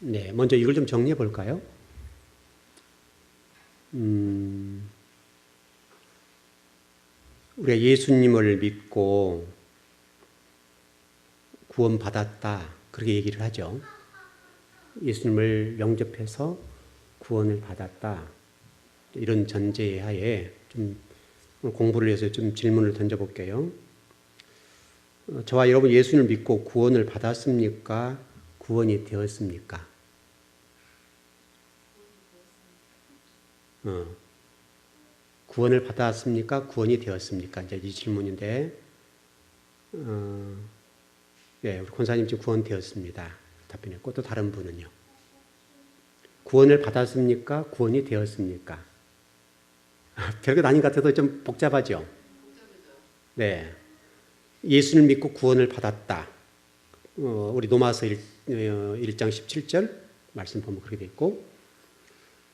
네, 먼저 이걸 좀 정리해 볼까요? 우리가 예수님을 믿고 구원받았다. 그렇게 얘기를 하죠. 예수님을 영접해서 구원을 받았다. 이런 전제하에 좀 공부를 위해서 좀 질문을 던져볼게요. 저와 여러분 예수님을 믿고 구원을 받았습니까? 구원이 되었습니까? 구원을 받았습니까? 구원이 되었습니까? 이제 이 질문인데, 예, 우리 권사님 지금 구원되었습니다. 답변했고, 또 다른 분은요? 구원을 받았습니까? 구원이 되었습니까? 별거 아닌 것 같아도 좀 복잡하죠? 네. 예수를 믿고 구원을 받았다. 우리 로마서 1장 17절 말씀 보면 그렇게 돼 있고,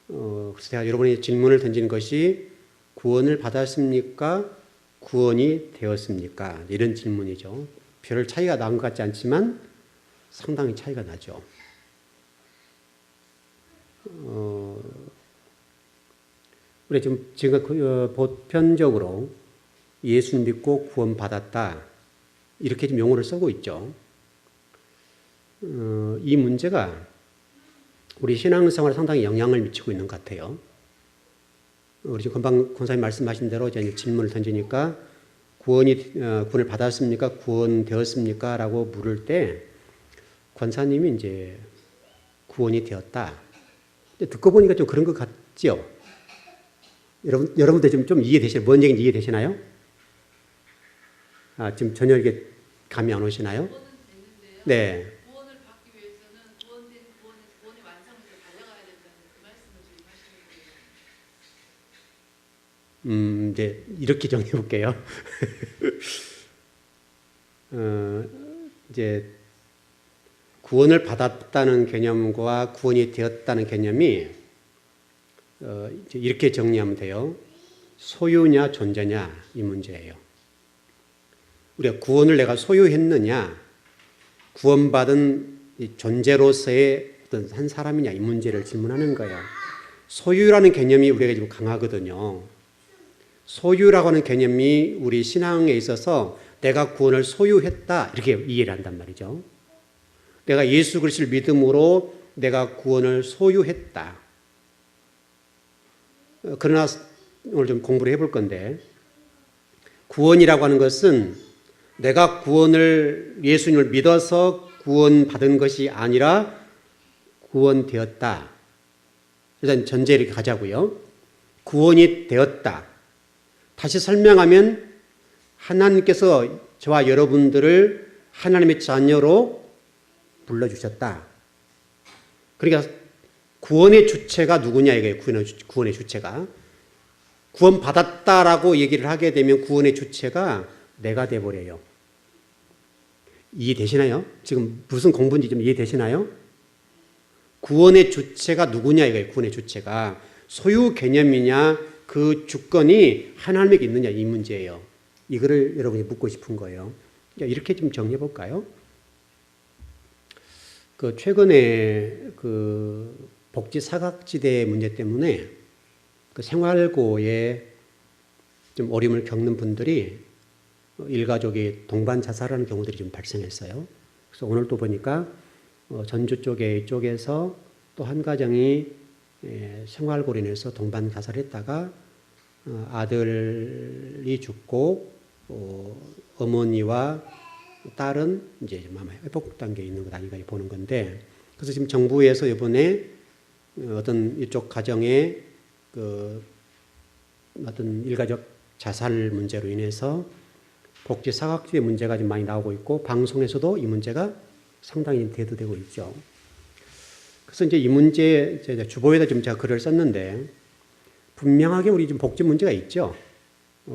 그래서 제가 여러분이 질문을 던진 것이 구원을 받았습니까? 구원이 되었습니까? 이런 질문이죠. 별 차이가 난 것 같지 않지만 상당히 차이가 나죠. 우리 지금 제가 보편적으로 예수 믿고 구원받았다 이렇게 지금 용어를 쓰고 있죠. 이 문제가 우리 신앙생활에 상당히 영향을 미치고 있는 것 같아요. 우리 지금 금방 권사님 말씀하신 대로 이제 질문을 던지니까 구원을 받았습니까? 구원되었습니까? 라고 물을 때 권사님이 이제 구원이 되었다. 듣고 보니까 좀 그런 것 같죠? 여러분들 좀 이해되시나요? 뭔 얘기인지 이해되시나요? 지금 전혀 이게 감이 안 오시나요? 네. 구원을 받기 위해서는 구원의 완성에서 달려가야 된다는 그 말씀을 지금 하시는 거예요. 이제 이렇게 정리해 볼게요. 이제 구원을 받았다는 개념과 구원이 되었다는 개념이 이제 이렇게 정리하면 돼요. 소유냐 존재냐 이 문제예요. 우리가 구원을 내가 소유했느냐, 구원받은 존재로서의 어떤 한 사람이냐 이 문제를 질문하는 거예요. 소유라는 개념이 우리가 지금 강하거든요. 소유라고 하는 개념이 우리 신앙에 있어서 내가 구원을 소유했다 이렇게 이해를 한단 말이죠. 내가 예수 그리스도를 믿음으로 내가 구원을 소유했다. 그러나 오늘 좀 공부를 해볼 건데 구원이라고 하는 것은 내가 예수님을 믿어서 구원받은 것이 아니라 구원되었다. 일단 전제 이렇게 가자고요. 구원이 되었다. 다시 설명하면 하나님께서 저와 여러분들을 하나님의 자녀로 불러주셨다. 그러니까 구원의 주체가 누구냐 이거예요. 구원의 주체가. 구원받았다라고 얘기를 하게 되면 구원의 주체가 내가 돼버려요. 이해되시나요? 지금 무슨 공부인지 좀 이해되시나요? 구원의 주체가 누구냐 이거예요. 구원의 주체가. 소유 개념이냐 그 주권이 하나님에게 있느냐 이 문제예요. 이거를 여러분이 묻고 싶은 거예요. 이렇게 좀 정리해 볼까요? 최근에 복지 사각지대 문제 때문에 생활고에 좀 어려움을 겪는 분들이 일가족이 동반 자살하는 경우들이 좀 발생했어요. 그래서 오늘 또 보니까 전주 쪽에서 또 한 가정이 생활고로 인해서 동반 자살했다가 아들이 죽고 어머니와 딸은 이제 아마 회복 단계에 있는 것 아닌가 보는 건데, 그래서 지금 정부에서 이번에 어떤 이쪽 가정에 어떤 일가족 자살 문제로 인해서 복지 사각지대 문제가 좀 많이 나오고 있고 방송에서도 이 문제가 상당히 대두되고 있죠. 그래서 이제 이 문제 주보에다 좀 제가 글을 썼는데 분명하게 우리 좀 복지 문제가 있죠.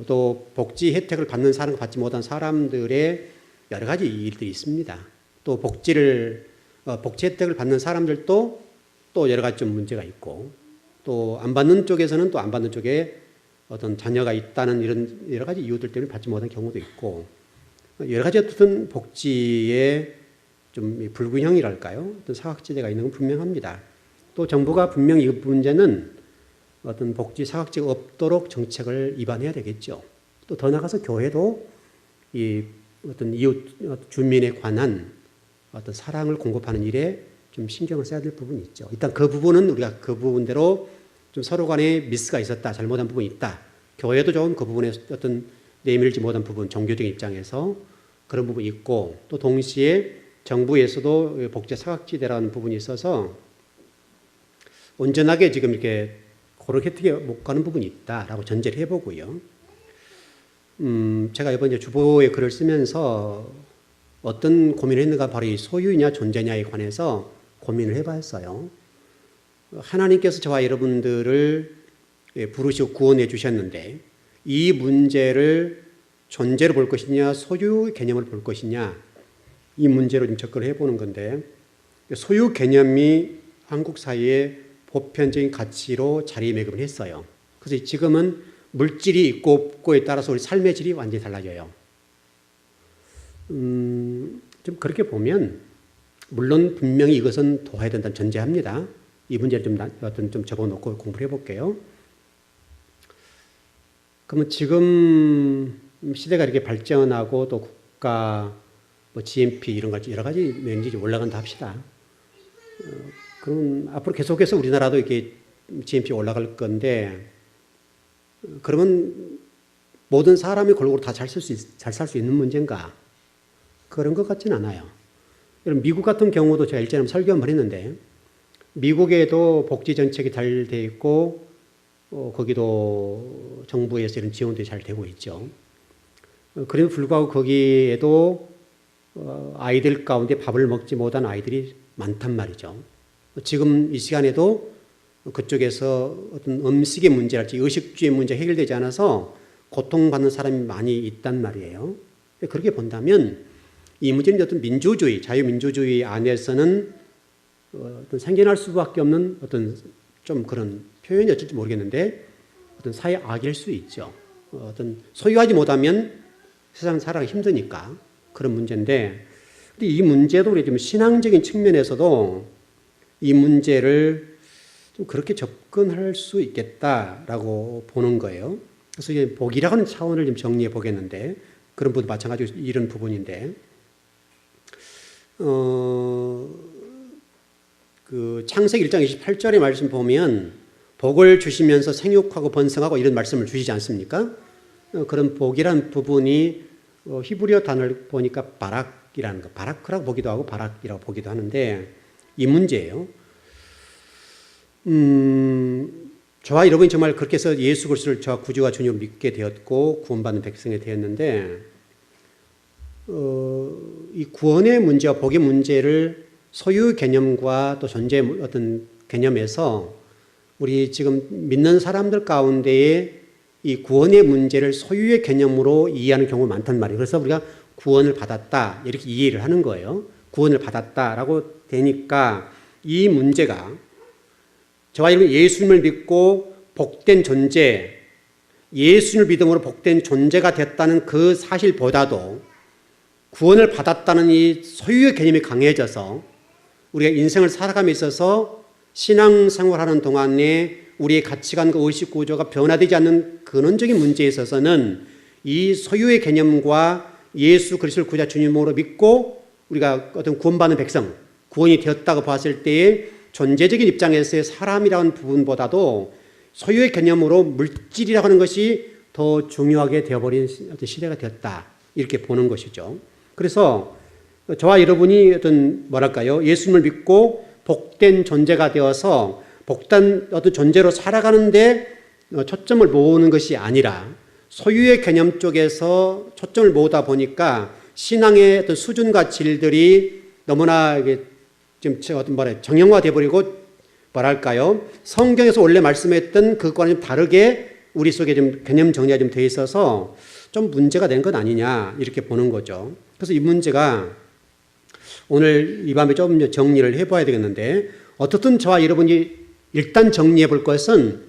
또 복지 혜택을 받는 사람, 받지 못한 사람들의 여러 가지 일들이 있습니다. 또 복지 혜택을 받는 사람들도 또 여러 가지 좀 문제가 있고 또 안 받는 쪽에서는 또 안 받는 쪽에 어떤 자녀가 있다는 이런 여러 가지 이유들 때문에 받지 못한 경우도 있고 여러 가지 어떤 복지에 좀 불균형이랄까요? 어떤 사각지대가 있는 건 분명합니다. 또 정부가 분명히 이 문제는 어떤 복지 사각지대가 없도록 정책을 입안해야 되겠죠. 또 더 나가서 교회도 이 어떤 이웃 주민에 관한 어떤 사랑을 공급하는 일에 좀 신경을 써야 될 부분이 있죠. 일단 그 부분은 우리가 그 부분대로 좀 서로 간에 미스가 있었다, 잘못한 부분이 있다. 교회도 좀 그 부분에 어떤 내밀지 못한 부분, 종교적인 입장에서 그런 부분이 있고, 또 동시에 정부에서도 복지 사각지대라는 부분이 있어서 온전하게 지금 이렇게 그렇게 못 가는 부분이 있다라고 전제를 해보고요. 제가 이번 주보에 글을 쓰면서 어떤 고민을 했는가 바로 이 소유냐 존재냐에 관해서 고민을 해봤어요. 하나님께서 저와 여러분들을 부르시고 구원해 주셨는데 이 문제를 존재로 볼 것이냐 소유 개념을 볼 것이냐 이 문제로 좀 접근을 해보는 건데 소유 개념이 한국 사회의 보편적인 가치로 자리매김을 했어요. 그래서 지금은 물질이 있고 없고에 따라서 우리 삶의 질이 완전히 달라져요. 좀 그렇게 보면 물론 분명히 이것은 도와야 된다는 전제합니다. 이 문제를 좀 접어놓고 공부를 해볼게요. 그러면 지금 시대가 이렇게 발전하고 또 국가 뭐 GNP 이런 것 여러 가지 면적이 올라간다 합시다. 그럼 앞으로 계속해서 우리나라도 이렇게 GNP 올라갈 건데 그러면 모든 사람이 골고루 다 잘 살 수 있는 문제인가? 그런 것 같지는 않아요. 미국 같은 경우도 제가 일전에 설교 한번 했는데 미국에도 복지 정책이 잘 돼 있고 거기도 정부에서 이런 지원도 잘 되고 있죠. 그럼에도 불구하고 거기에도 아이들 가운데 밥을 먹지 못한 아이들이 많단 말이죠. 지금 이 시간에도 그쪽에서 어떤 음식의 문제랄지 의식주의 문제 해결되지 않아서 고통받는 사람이 많이 있단 말이에요. 그렇게 본다면 이 문제는 어떤 민주주의, 자유민주주의 안에서는 어떤 생겨날 수밖에 없는 어떤 좀 그런 표현이 어쩔지 모르겠는데 어떤 사회 악일 수 있죠. 어떤 소유하지 못하면 세상 살아가기 힘드니까 그런 문제인데 근데 이 문제도 우리 좀 신앙적인 측면에서도 이 문제를 좀 그렇게 접근할 수 있겠다라고 보는 거예요. 그래서 이제 복이라고 하는 차원을 좀 정리해 보겠는데 그런 부분도 마찬가지로 이런 부분인데 그 창세기 1장 28절의 말씀 보면 복을 주시면서 생육하고 번성하고 이런 말씀을 주시지 않습니까? 그런 복이라는 부분이 히브리어 단어를 보니까 바락이라는 거, 바라크라고 보기도 하고 바락이라고 보기도 하는데 이 문제예요. 저와 여러분이 정말 그렇게 해서 예수 그리스도를 저와 구주와 주님으로 믿게 되었고 구원받는 백성이 되었는데 이 구원의 문제와 복의 문제를 소유 개념과 또 존재 어떤 개념에서 우리 지금 믿는 사람들 가운데에 이 구원의 문제를 소유의 개념으로 이해하는 경우가 많단 말이에요. 그래서 우리가 구원을 받았다 이렇게 이해를 하는 거예요. 구원을 받았다라고 되니까 이 문제가 저와 여러분 예수님을 믿고 복된 존재, 예수님을 믿음으로 복된 존재가 됐다는 그 사실보다도 구원을 받았다는 이 소유의 개념이 강해져서 우리가 인생을 살아감에 있어서 신앙생활하는 동안에 우리의 가치관과 의식 구조가 변화되지 않는 근원적인 문제에 있어서는 이 소유의 개념과 예수 그리스도를 구자 주님으로 믿고 우리가 어떤 구원받는 백성, 구원이 되었다고 봤을 때의 존재적인 입장에서의 사람이라는 부분보다도 소유의 개념으로 물질이라고 하는 것이 더 중요하게 되어버린 어떤 시대가 되었다. 이렇게 보는 것이죠. 그래서 저와 여러분이 어떤 뭐랄까요? 예수님을 믿고 복된 존재가 되어서 복된 어떤 존재로 살아가는데 초점을 모으는 것이 아니라 소유의 개념 쪽에서 초점을 모으다 보니까 신앙의 어떤 수준과 질들이 너무나 이게 지금 어떤 정형화돼 버리고 뭐랄까요? 성경에서 원래 말씀했던 그것과는 좀 다르게 우리 속에 좀 개념 정리가 좀 돼 있어서 좀 문제가 된 것 아니냐 이렇게 보는 거죠. 그래서 이 문제가 오늘 이 밤에 좀 정리를 해봐야 되겠는데 어떻든 저와 여러분이 일단 정리해 볼 것은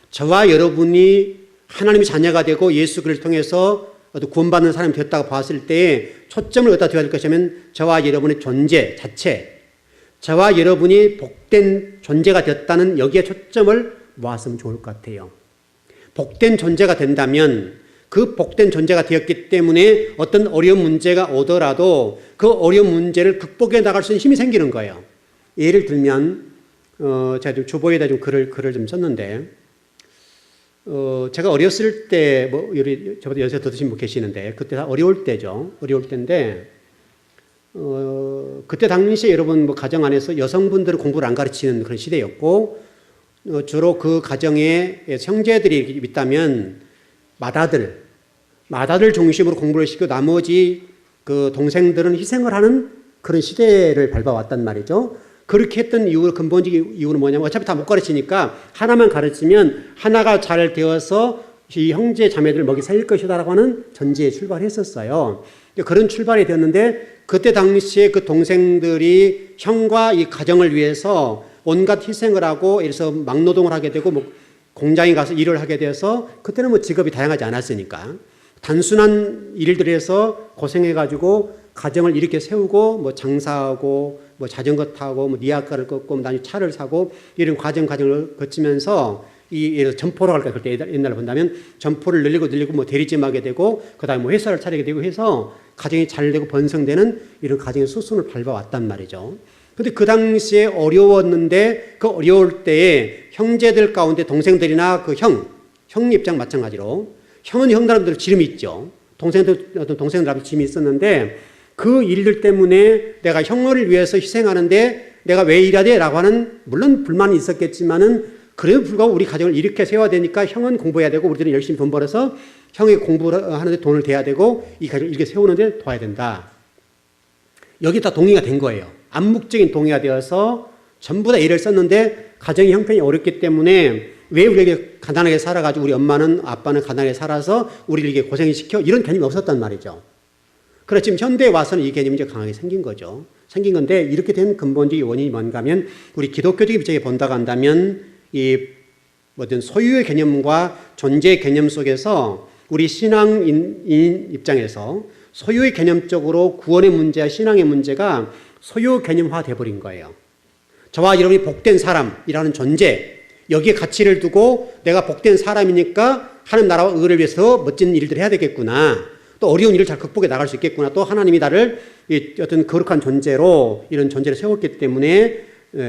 저와 여러분이 하나님의 자녀가 되고 예수 그리스도를 통해서 어떤 구원받는 사람이 되었다고 봤을 때에 초점을 어디다 둬야 될 것이냐면 저와 여러분의 존재 자체, 저와 여러분이 복된 존재가 되었다는 여기에 초점을 모았으면 좋을 것 같아요. 복된 존재가 된다면 그 복된 존재가 되었기 때문에 어떤 어려운 문제가 오더라도 그 어려운 문제를 극복해 나갈 수 있는 힘이 생기는 거예요. 예를 들면 제가 좀 주보에다 좀 글을 좀 썼는데 제가 어렸을 때 저보다 연세 더 드신 분 계시는데 그때 다 어려울 때죠. 어려울 때인데 그때 당시에 여러분 가정 안에서 여성분들은 공부를 안 가르치는 그런 시대였고 주로 그 가정에 형제들이 있다면 맏아들 중심으로 공부를 시키고 나머지 그 동생들은 희생을 하는 그런 시대를 밟아왔단 말이죠. 그렇게 했던 이유, 근본적인 이유는 뭐냐면 어차피 다 못 가르치니까 하나만 가르치면 하나가 잘 되어서 이 형제 자매들을 먹이 살릴 것이다라고 하는 전제에 출발했었어요. 그런 출발이 되었는데 그때 당시에 그 동생들이 형과 이 가정을 위해서 온갖 희생을 하고 예를 들어서 막노동을 하게 되고 공장에 가서 일을 하게 돼서 그때는 직업이 다양하지 않았으니까 단순한 일들에서 고생해가지고 가정을 이렇게 세우고 장사하고 자전거 타고 니아카를 꺾고 나중에 차를 사고 이런 과정을 거치면서 예를 들어 점포로 갈까 그때 옛날에 본다면 점포를 늘리고 대리점 하게 되고 그다음에 회사를 차리게 되고 해서 가정이 잘 되고 번성되는 이런 가정의 수순을 밟아왔단 말이죠. 근데 그 당시에 어려웠는데 그 어려울 때에 형제들 가운데 동생들이나 그 형 입장 마찬가지로 형은 형들한테도 지름이 있죠. 어떤 동생들한테 지름이 있었는데 그 일들 때문에 내가 형을 위해서 희생하는데 내가 왜 일해야 돼? 라고 하는 물론 불만이 있었겠지만은 그래도 불구하고 우리 가정을 이렇게 세워야 되니까 형은 공부해야 되고 우리들은 열심히 돈 벌어서 형이 공부를 하는데 돈을 대야 되고 이 가정을 이렇게 세우는데 도와야 된다. 여기 다 동의가 된 거예요. 암묵적인 동의가 되어서 전부 다 애를 썼는데 가정의 형편이 어렵기 때문에 왜 우리에게 가난하게 살아가지고 우리 엄마는 아빠는 가난하게 살아서 우리를 이렇게 고생시켜 이런 개념이 없었단 말이죠. 그래서 지금 현대에 와서는 이 개념이 이제 강하게 생긴 거죠. 생긴 건데 이렇게 된 근본적인 원인이 뭔가 하면 우리 기독교적인 입장에 본다고 한다면 이 어떤 소유의 개념과 존재의 개념 속에서 우리 신앙인 입장에서 소유의 개념적으로 구원의 문제와 신앙의 문제가 소유 개념화 돼버린 거예요. 저와 여러분이 복된 사람이라는 존재 여기에 가치를 두고 내가 복된 사람이니까 하나님 나라와 의를 위해서 멋진 일들을 해야 되겠구나. 또 어려운 일을 잘 극복해 나갈 수 있겠구나. 또 하나님이 나를 어떤 거룩한 존재로 이런 존재를 세웠기 때문에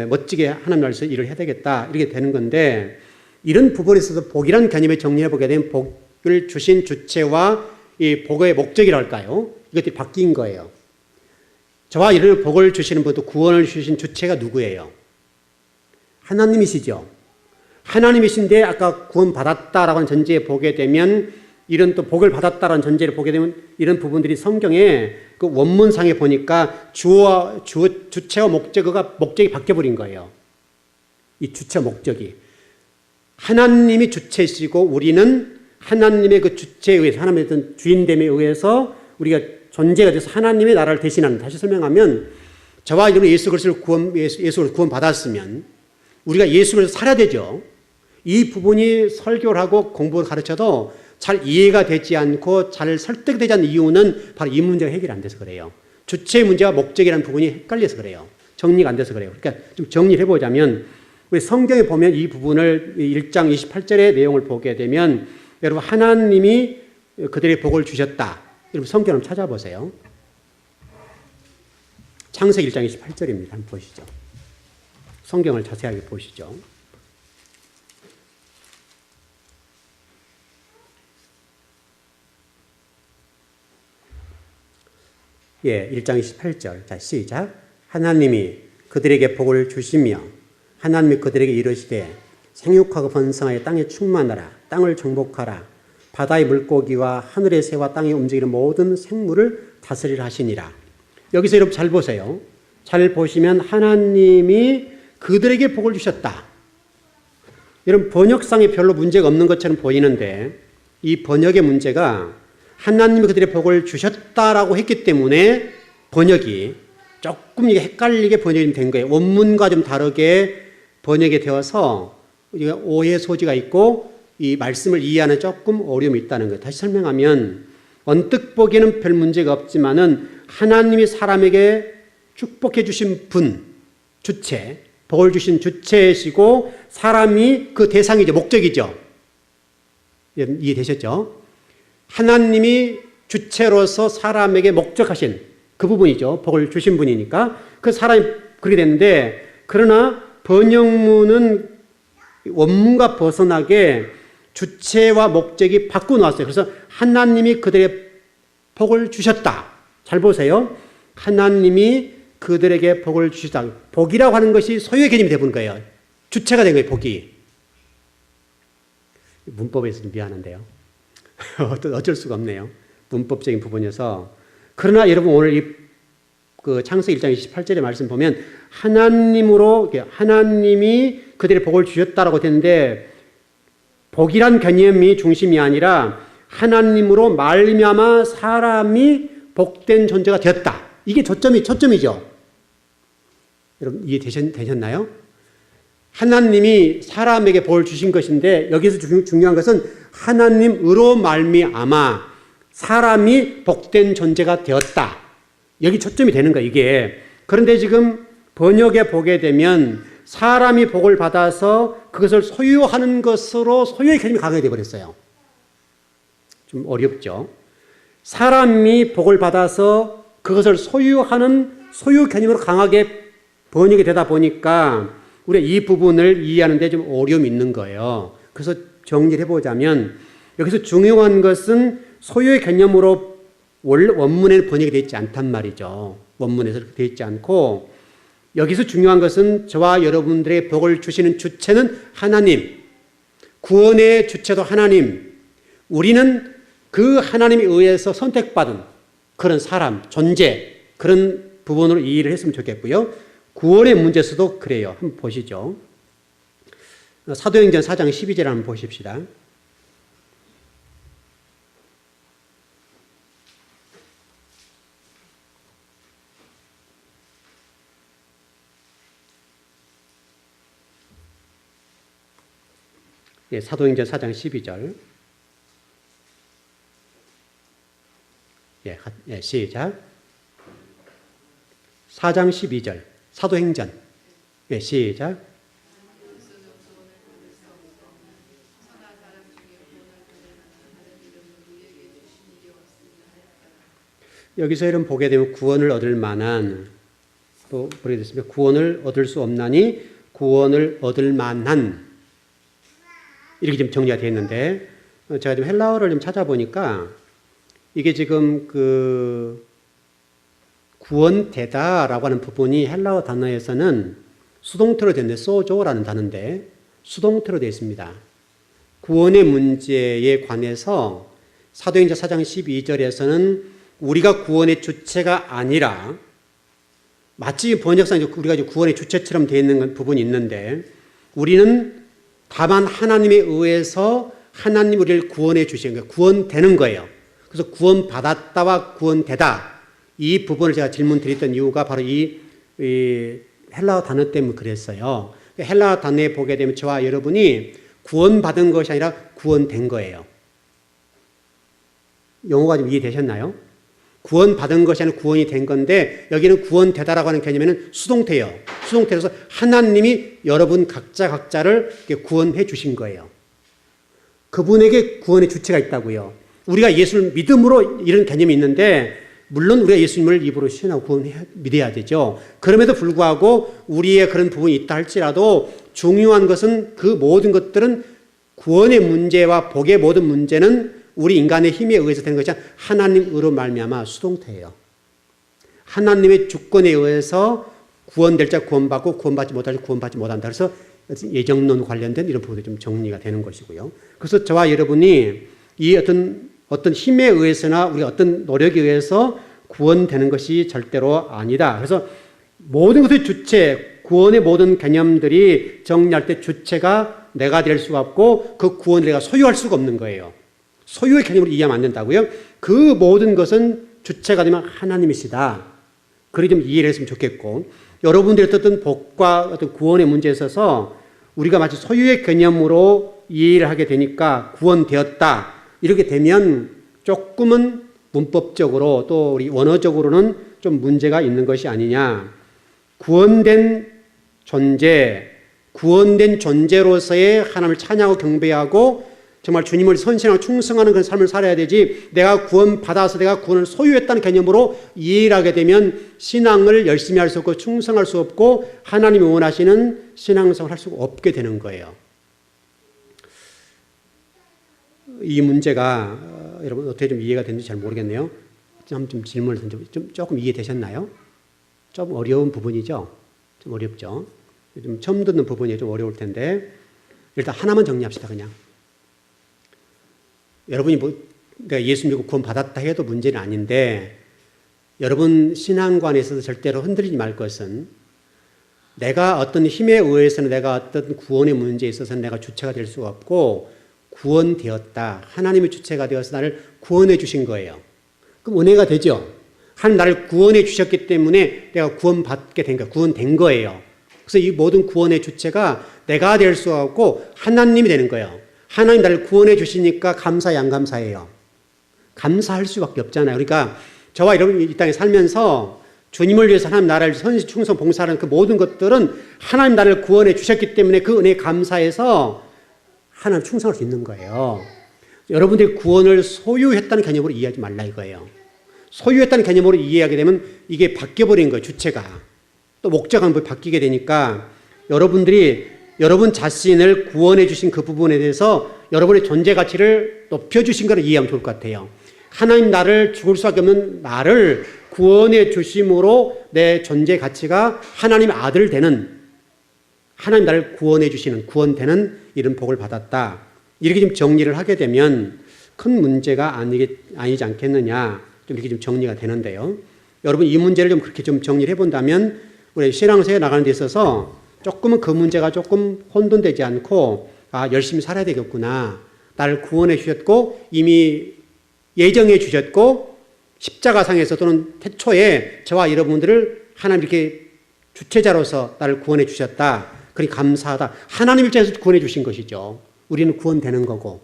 멋지게 하나님 나라에서 일을 해야 되겠다. 이렇게 되는 건데 이런 부분에 있어서 복이라는 개념을 정리해 보게 되면 복을 주신 주체와 이 복의 목적이랄까요? 이것들이 바뀐 거예요. 저와 이런 복을 주시는 분도 구원을 주신 주체가 누구예요? 하나님이시죠. 하나님이신데 아까 구원받았다라고 하는 전제에 보게 되면 이런 또 복을 받았다라는 전제를 보게 되면 이런 부분들이 성경에 그 원문상에 보니까 주체와 목적이 바뀌어버린 거예요. 이 주체 목적이. 하나님이 주체시고 우리는 하나님의 그 주체에 의해서 하나님의 어떤 주인됨에 의해서 우리가 존재가 돼서 하나님의 나라를 대신하는 다시 설명하면 저와 여러분 예수 그리스도를 구원받았으면 우리가 예수 그리스도를 살아야 되죠. 이 부분이 설교를 하고 공부를 가르쳐도 잘 이해가 되지 않고 잘 설득되지 않는 이유는 바로 이 문제가 해결이 안 돼서 그래요. 주체의 문제와 목적이라는 부분이 헷갈려서 그래요. 정리가 안 돼서 그래요. 그러니까 좀 정리를 해보자면 우리 성경에 보면 이 부분을 1장 28절의 내용을 보게 되면 여러분 하나님이 그들의 복을 주셨다. 여러분 성경을 찾아보세요. 창세기 1장 28절입니다. 한번 보시죠. 성경을 자세하게 보시죠. 예, 1장 28절. 자, 시작. 하나님이 그들에게 복을 주시며 하나님이 그들에게 이르시되 생육하고 번성하여 땅에 충만하라. 땅을 정복하라. 바다의 물고기와 하늘의 새와 땅에 움직이는 모든 생물을 다스리라 하시니라. 여기서 여러분 잘 보세요. 잘 보시면 하나님이 그들에게 복을 주셨다. 여러분 번역상에 별로 문제가 없는 것처럼 보이는데 이 번역의 문제가 하나님이 그들의 복을 주셨다라고 했기 때문에 번역이 조금 헷갈리게 번역이 된 거예요. 원문과 좀 다르게 번역이 되어서 우리가 오해 소지가 있고 이 말씀을 이해하는 조금 어려움이 있다는 거예요. 다시 설명하면 언뜻 보기에는 별 문제가 없지만은 하나님이 사람에게 축복해 주신 분, 주체, 복을 주신 주체이시고 사람이 그 대상이죠. 목적이죠. 이해되셨죠? 하나님이 주체로서 사람에게 목적하신 그 부분이죠. 복을 주신 분이니까. 그 사람이 그렇게 됐는데, 그러나 번역문은 원문과 벗어나게 주체와 목적이 바꿔놓았어요. 그래서 하나님이 그들에게 복을 주셨다. 잘 보세요. 하나님이 그들에게 복을 주셨다. 복이라고 하는 것이 소유의 개념이 되어버린 거예요. 주체가 된 거예요, 복이. 문법에서 좀 미안한데요. 어쩔 수가 없네요. 문법적인 부분에서. 그러나 여러분 오늘 그 창세기 1장 28절의 말씀 보면 하나님이 그들의 복을 주셨다라고 되는데 복이란 개념이 중심이 아니라 하나님으로 말미암아 사람이 복된 존재가 되었다. 이게 초점이죠. 여러분 이해되셨나요? 하나님이 사람에게 복을 주신 것인데 여기서 중요한 것은 하나님으로 말미암아 사람이 복된 존재가 되었다. 여기 초점이 되는 거예요, 이게. 그런데 지금 번역에 보게 되면 사람이 복을 받아서 그것을 소유하는 것으로 소유의 개념이 강하게 되어버렸어요. 좀 어렵죠. 사람이 복을 받아서 그것을 소유하는 소유 개념으로 강하게 번역이 되다 보니까 우리가 이 부분을 이해하는 데 좀 어려움이 있는 거예요. 그래서 정리를 해보자면 여기서 중요한 것은 소유의 개념으로 원문에는 번역이 되어 있지 않단 말이죠. 원문에서 그렇게 되어 있지 않고 여기서 중요한 것은 저와 여러분들의 복을 주시는 주체는 하나님, 구원의 주체도 하나님, 우리는 그 하나님에 의해서 선택받은 그런 사람, 존재, 그런 부분으로 이해를 했으면 좋겠고요. 구원의 문제에서도 그래요. 한번 보시죠. 사도행전 4장 12절 한번 보십시다. 예, 사도행전 4장 12절. 예, 시작. 4장 12절. 사도행전. 예, 시작. 여기서 이런 보게 되면 구원을 얻을 만한, 또 보게 됐습니다. 구원을 얻을 수 없나니 구원을 얻을 만한, 이렇게 지금 정리가 되어 있는데, 제가 좀 헬라어를 좀 찾아보니까 이게 지금 그 구원되다라고 하는 부분이 헬라어 단어에서는 수동태로 되는데 소조라는 단어인데 수동태로 되어 있습니다. 구원의 문제에 관해서 사도행전 4장 12절에서는 우리가 구원의 주체가 아니라 마치 번역상 우리가 구원의 주체처럼 되어 있는 부분이 있는데 우리는 다만 하나님에 의해서 하나님 우리를 구원해 주시는 거예요. 구원되는 거예요. 그래서 구원받았다와 구원되다 이 부분을 제가 질문 드렸던 이유가 바로 이 헬라어 단어 때문에 그랬어요. 헬라어 단어에 보게 되면 저와 여러분이 구원받은 것이 아니라 구원된 거예요. 용어가 좀 이해되셨나요? 구원받은 것이 아니라 구원이 된 건데 여기는 구원되다라고 하는 개념에는 수동태예요. 수동태로서 하나님이 여러분 각자를 구원해 주신 거예요. 그분에게 구원의 주체가 있다고요. 우리가 예수를 믿음으로 이런 개념이 있는데 물론 우리가 예수님을 입으로 시인하고 믿어야 되죠. 그럼에도 불구하고 우리의 그런 부분이 있다 할지라도 중요한 것은 그 모든 것들은 구원의 문제와 복의 모든 문제는 우리 인간의 힘에 의해서 되는 것이 아니라 하나님으로 말미암아 수동태예요. 하나님의 주권에 의해서 구원될 자 구원받고 구원받지 못할 자 구원받지 못한다. 그래서 예정론 관련된 이런 부분이 좀 정리가 되는 것이고요. 그래서 저와 여러분이 이 어떤 힘에 의해서나 우리 어떤 노력에 의해서 구원되는 것이 절대로 아니다. 그래서 모든 것의 주체, 구원의 모든 개념들이 정리할 때 주체가 내가 될 수가 없고 그 구원을 내가 소유할 수가 없는 거예요. 소유의 개념으로 이해하면 안 된다고요. 그 모든 것은 주체가 되면 하나님이시다. 그렇게 좀 이해를 했으면 좋겠고 여러분들의 어떤 복과 어떤 구원의 문제에 있어서 우리가 마치 소유의 개념으로 이해를 하게 되니까 구원되었다. 이렇게 되면 조금은 문법적으로 또 우리 원어적으로는 좀 문제가 있는 것이 아니냐. 구원된 존재로서의 하나님을 찬양하고 경배하고 정말 주님을 선신하고 충성하는 그런 삶을 살아야 되지, 내가 구원받아서 내가 구원을 소유했다는 개념으로 이해를 하게 되면 신앙을 열심히 할 수 없고 충성할 수 없고 하나님이 원하시는 신앙생활을 할 수가 없게 되는 거예요. 이 문제가 여러분 어떻게 좀 이해가 되는지 잘 모르겠네요. 좀 질문을 조금 이해되셨나요? 좀 어려운 부분이죠? 좀 어렵죠? 좀 처음 듣는 부분이 좀 어려울 텐데 일단 하나만 정리합시다. 그냥 여러분이 그러니까 예수 믿고 구원 받았다 해도 문제는 아닌데, 여러분 신앙관에 있어서 절대로 흔들리지 말 것은, 내가 어떤 힘에 의해서는 내가 어떤 구원의 문제에 있어서는 내가 주체가 될 수가 없고, 구원되었다. 하나님의 주체가 되어서 나를 구원해 주신 거예요. 그럼 은혜가 되죠. 하나님 나를 구원해 주셨기 때문에 내가 구원받게 된 거예요. 구원된 거예요. 그래서 이 모든 구원의 주체가 내가 될 수 없고 하나님이 되는 거예요. 하나님 나를 구원해 주시니까 감사해, 안 감사해요? 감사할 수밖에 없잖아요. 그러니까 저와 여러분이 이 땅에 살면서 주님을 위해서 하나님 나라를 선시 충성 봉사하는 그 모든 것들은 하나님 나를 구원해 주셨기 때문에 그 은혜에 감사해서 하나님 충성할 수 있는 거예요. 여러분들이 구원을 소유했다는 개념으로 이해하지 말라 이거예요. 소유했다는 개념으로 이해하게 되면 이게 바뀌어버린 거예요. 주체가. 또 목적은 바뀌게 되니까 여러분들이 여러분 자신을 구원해 주신 그 부분에 대해서 여러분의 존재 가치를 높여주신 것을 이해하면 좋을 것 같아요. 하나님 나를 죽을 수밖에 없는 나를 구원해 주심으로 내 존재 가치가 하나님의 아들 되는, 하나님 나를 구원해 주시는, 구원되는 이런 복을 받았다. 이렇게 좀 정리를 하게 되면 큰 문제가 아니지 않겠느냐. 좀 이렇게 좀 정리가 되는데요. 여러분 이 문제를 좀 그렇게 좀 정리를 해본다면 우리 신앙생활에 나가는 데 있어서 조금은 그 문제가 조금 혼돈되지 않고, 열심히 살아야 되겠구나. 나를 구원해 주셨고 이미 예정해 주셨고 십자가상에서 또는 태초에 저와 여러분들을 하나님 이렇게 주체자로서 나를 구원해 주셨다. 그러니 감사하다. 하나님 입장에서 구원해 주신 것이죠. 우리는 구원되는 거고.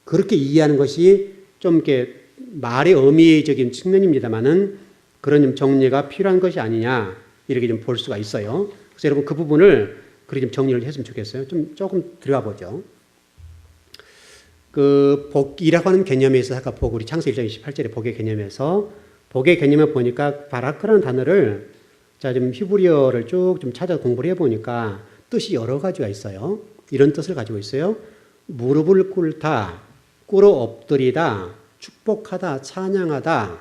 그렇게 이해하는 것이 좀 이렇게 말의 의미적인 측면입니다만은 그런 좀 정리가 필요한 것이 아니냐. 이렇게 좀 볼 수가 있어요. 그래서 여러분 그 부분을 그렇게 좀 정리를 했으면 좋겠어요. 조금 들어가 보죠. 그 복이라고 하는 개념에 있어서 아까 우리 창세기 1장 28절의 복의 개념에서 복의 개념을 보니까 바라크라는 단어를 좀 히브리어를 쭉 좀 찾아 공부를 해보니까 뜻이 여러 가지가 있어요. 이런 뜻을 가지고 있어요. 무릎을 꿇다, 꿇어 엎드리다, 축복하다, 찬양하다,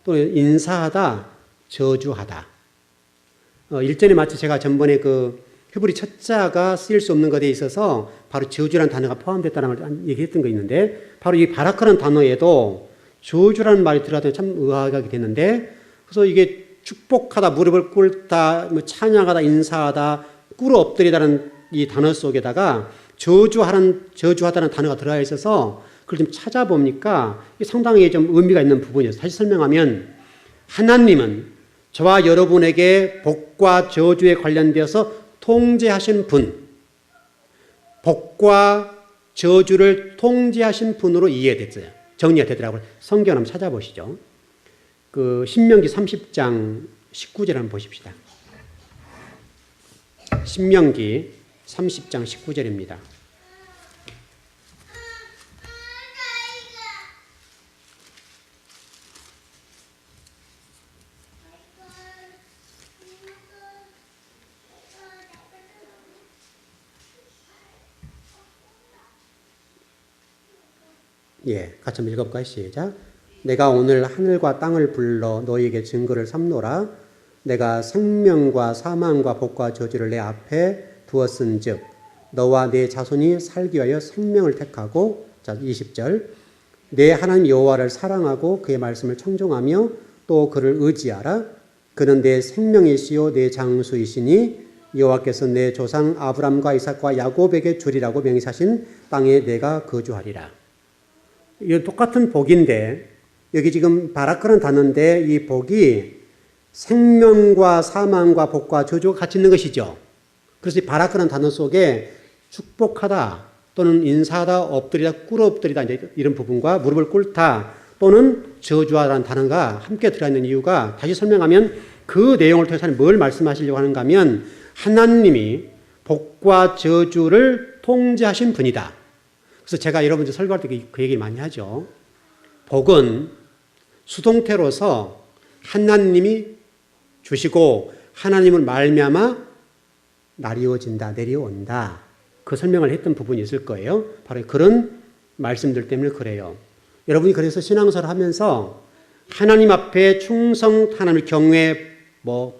또 인사하다, 저주하다. 일전에 마치 제가 전번에 그 히브리 첫자가 쓰일 수 없는 것에 있어서 바로 저주라는 단어가 포함됐다는 걸 얘기했던 거 있는데, 바로 이 바라크라는 단어에도 저주라는 말이 들어가더니 참 의아하게 됐는데, 그래서 이게 축복하다, 무릎을 꿇다, 찬양하다, 인사하다, 꿇어 엎드리다는 이 단어 속에다가 저주하다는 단어가 들어가 있어서 그걸 좀 찾아보니까 상당히 좀 의미가 있는 부분이었어요. 다시 설명하면 하나님은 저와 여러분에게 복과 저주에 관련되어서 통제하신 분, 복과 저주를 통제하신 분으로 이해됐어요. 정리가 되더라고요. 성경 한번 찾아보시죠. 그 신명기 30장 19절 한번 보십시다. 신명기 30장 19절입니다. 같이 한번 읽어볼까요? 시작. 내가 오늘 하늘과 땅을 불러 너희에게 증거를 삼노라. 내가 생명과 사망과 복과 저주를 내 앞에 두었은즉 너와 내 자손이 살기 위하여 생명을 택하고, 자 20절, 내 하나님 여호와를 사랑하고 그의 말씀을 청종하며 또 그를 의지하라. 그는 내 생명이시요 내 장수이시니 여호와께서 내 조상 아브람과 이삭과 야곱에게 주리라고 맹세하신 땅에 내가 거주하리라. 이건 똑같은 복인데, 여기 지금 바라크라는 단어인데 이 복이 생명과 사망과 복과 저주가 같이 있는 것이죠. 그래서 이 바라크라는 단어 속에 축복하다 또는 인사하다, 엎드리다, 꿇어 엎드리다 이런 부분과 무릎을 꿇다 또는 저주하라는 단어가 함께 들어있는 이유가 다시 설명하면 그 내용을 통해서 뭘 말씀하시려고 하는가 하면 하나님이 복과 저주를 통제하신 분이다. 그래서 제가 여러분들 설교할 때 그 얘기를 많이 하죠. 복은 수동태로서 하나님이 주시고 하나님을 말미암아 나리워진다, 내려온다. 그 설명을 했던 부분이 있을 거예요. 바로 그런 말씀들 때문에 그래요. 여러분이 그래서 신앙생활을 하면서 하나님 앞에 충성, 하나님을 경외,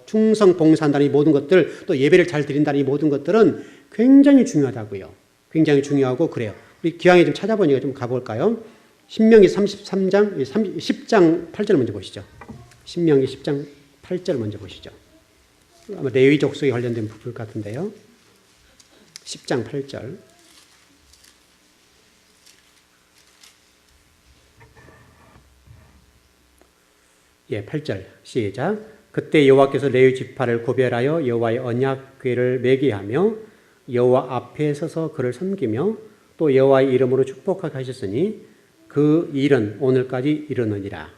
충성 봉사한다는 이 모든 것들, 또 예배를 잘 드린다는 이 모든 것들은 굉장히 중요하다고요. 굉장히 중요하고 그래요. 우리 기왕에 좀 찾아보니까 좀 가볼까요? 신명기 33장, 10장 8절 먼저 보시죠. 신명기 10장 8절 먼저 보시죠. 아마 레위 족속에 관련된 부분 같은데요. 10장 8절. 예, 8절 시작. 그때 여호와께서 레위 지파를 구별하여 여호와의 언약궤를 매게 하며 여호와 앞에 서서 그를 섬기며 또 여호와의 이름으로 축복하게 하셨으니 그 일은 오늘까지 이르느니라.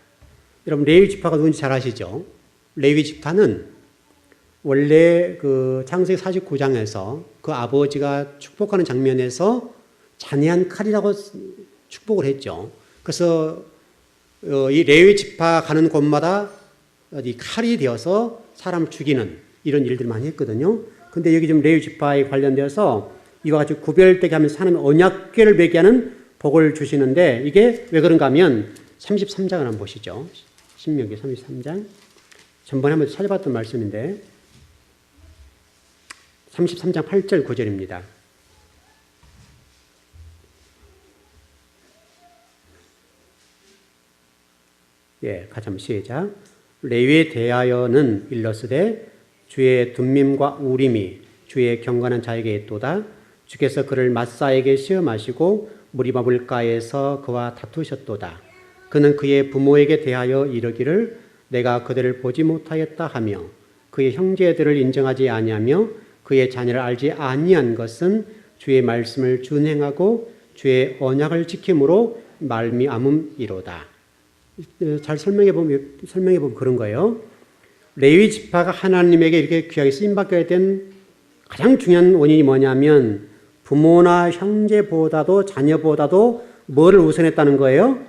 여러분 레위 지파가 누군지 잘 아시죠? 레위 지파는 원래 그 창세기 49장에서 그 아버지가 축복하는 장면에서 잔해한 칼이라고 축복을 했죠. 그래서 이 레위 지파 가는 곳마다 이 칼이 되어서 사람을 죽이는 이런 일들을 많이 했거든요. 근데 여기 좀 레위 지파에 관련되어서 이와 같이 구별되게 하면서 하나님의 언약궤를 매게 하는 복을 주시는데 이게 왜 그런가 하면 33장을 한번 보시죠. 신명기 33장. 전번에 한번 찾아봤던 말씀인데 33장 8절 9절입니다. 예, 같이 한번 시작. 레위에 대하여는 일러스되 주의 둠밈과 우림이 주의 경건한 자에게 있도다. 주께서 그를 마사에게 시험하시고 무리바 물가에서 그와 다투셨도다. 그는 그의 부모에게 대하여 이르기를 내가 그들을 보지 못하였다 하며 그의 형제들을 인정하지 아니하며 그의 자녀를 알지 아니한 것은 주의 말씀을 준행하고 주의 언약을 지킴으로 말미암음이로다. 잘 설명해 보면 그런 거예요. 레위 지파가 하나님에게 이렇게 귀하게 쓰임 받게 된 가장 중요한 원인이 뭐냐면 부모나 형제보다도 자녀보다도 뭐를 우선했다는 거예요?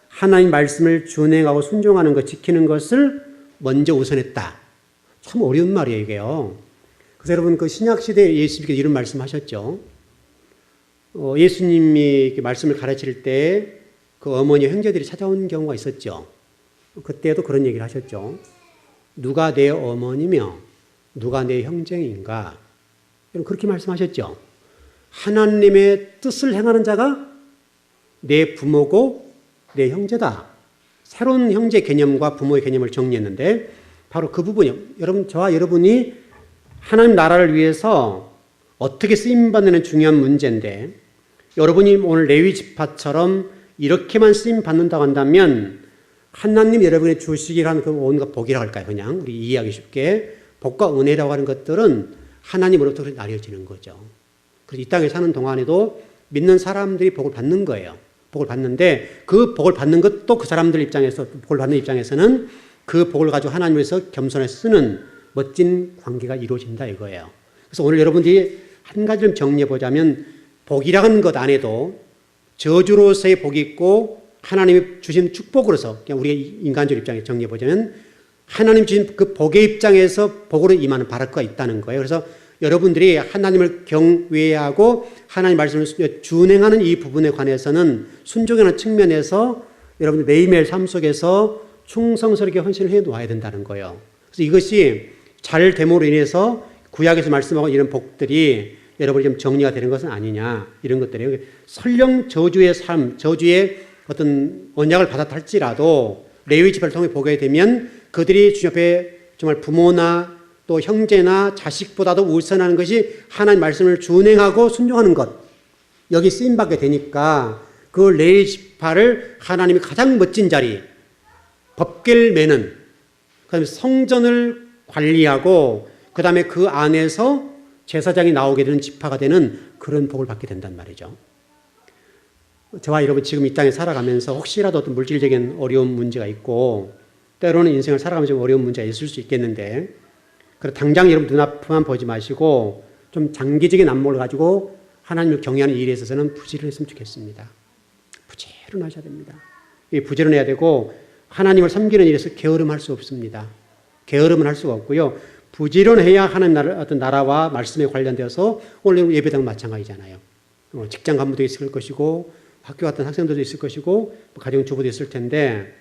하나님 말씀을 준행하고 순종하는 것, 지키는 것을 먼저 우선했다. 참 어려운 말이에요, 이게요. 그래서 여러분 그 신약 시대에 예수님께서 이런 말씀하셨죠. 예수님이 말씀을 가르칠 때 그 어머니 형제들이 찾아온 경우가 있었죠. 그때도 그런 얘기를 하셨죠. 누가 내 어머니며 누가 내 형제인가? 그렇게 말씀하셨죠. 하나님의 뜻을 행하는 자가 내 부모고 내 형제다. 새로운 형제 개념과 부모의 개념을 정리했는데 바로 그 부분이요. 여러분, 저와 여러분이 하나님 나라를 위해서 어떻게 쓰임받는 중요한 문제인데 여러분이 오늘 레위 지파처럼 이렇게만 쓰임받는다고 한다면 하나님 여러분의 주시기를 하는 그 온갖 복이라고 할까요? 그냥 우리 이해하기 쉽게 복과 은혜라고 하는 것들은 하나님으로부터 나뉘어지는 거죠. 그래서 이 땅에 사는 동안에도 믿는 사람들이 복을 받는 거예요. 복을 받는데 그 복을 받는 것도 그 사람들 입장에서 복을 받는 입장에서는 그 복을 가지고 하나님을 위해서 겸손히 쓰는 멋진 관계가 이루어진다 이거예요. 그래서 오늘 여러분들이 한 가지를 정리해 보자면 복이라는 것 안에도 저주로서의 복이 있고 하나님이 주신 축복으로서 그냥 우리 인간적 입장에서 정리해 보자면 하나님 주신 그 복의 입장에서 복으로 임하는 바랄거가 있다는 거예요. 그래서 여러분들이 하나님을 경외하고 하나님 말씀을 준행하는 이 부분에 관해서는 순종하는 측면에서 여러분들 매일매일 삶 속에서 충성스럽게 헌신을 해 놓아야 된다는 거예요. 그래서 이것이 잘 됨으로 인해서 구약에서 말씀하고 이런 복들이 여러분이 좀 정리가 되는 것은 아니냐 이런 것들이에요. 설령 저주의 삶, 저주의 어떤 언약을 받았다 할지라도 레위 지파를 통해 보게 되면 그들이 주님 앞에 정말 부모나 또 형제나 자식보다도 우선하는 것이 하나님 말씀을 준행하고 순종하는 것. 여기 쓰임받게 되니까 그 레위 지파를 하나님이 가장 멋진 자리, 법궤를 매는, 그다음에 성전을 관리하고 그다음에 그 안에서 제사장이 나오게 되는 지파가 되는 그런 복을 받게 된단 말이죠. 저와 여러분 지금 이 땅에 살아가면서 혹시라도 어떤 물질적인 어려운 문제가 있고 때로는 인생을 살아가면서 어려운 문제가 있을 수 있겠는데 그래 당장 여러분 눈앞만 보지 마시고 좀 장기적인 안목을 가지고 하나님을 경외하는 일에 있어서는 부지런했으면 좋겠습니다. 부지런하셔야 됩니다. 부지런해야 되고 하나님을 섬기는 일에서 게으름할 수 없습니다. 게으름은 할 수가 없고요. 부지런해야 하는 어떤 나라와 말씀에 관련되어서 오늘 예배당은 마찬가지잖아요. 직장 간부도 있을 것이고 학교 갔던 학생들도 있을 것이고 가정주부도 있을 텐데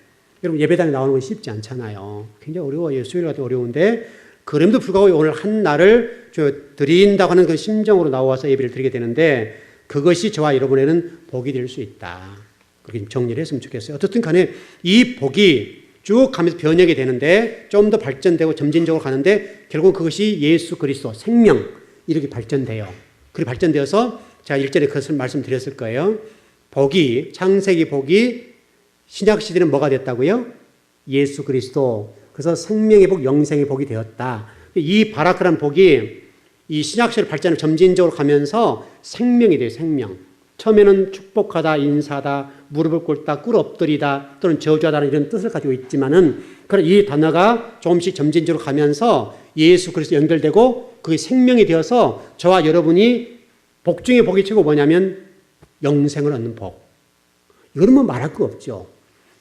여러분 예배당에 나오는 건 쉽지 않잖아요. 굉장히 어려워요. 수요일 같은 어려운데 그럼에도 불구하고 오늘 한 날을 드린다고 하는 그 심정으로 나와서 예배를 드리게 되는데 그것이 저와 여러분에는 복이 될 수 있다. 그렇게 정리를 했으면 좋겠어요. 어떻든 간에 이 복이 쭉 가면서 변형이 되는데 좀 더 발전되고 점진적으로 가는데 결국 그것이 예수 그리스도 생명 이렇게 발전돼요. 그렇게 발전되어서 제가 일전에 그것을 말씀드렸을 거예요. 복이 창세기 복이 신약 시대는 뭐가 됐다고요? 예수 그리스도. 그래서 생명의 복, 영생의 복이 되었다. 이 바라크란 복이 이 신약 시대 발전을 점진적으로 가면서 생명이 돼요. 생명. 처음에는 축복하다, 인사다, 무릎을 꿇다, 꿇어 엎드리다 또는 저주하다는 이런 뜻을 가지고 있지만은 이 단어가 조금씩 점진적으로 가면서 예수 그리스도 연결되고 그게 생명이 되어서 저와 여러분이 복 중에 복이 최고 뭐냐면 영생을 얻는 복. 이거는 뭐 말할 거 없죠.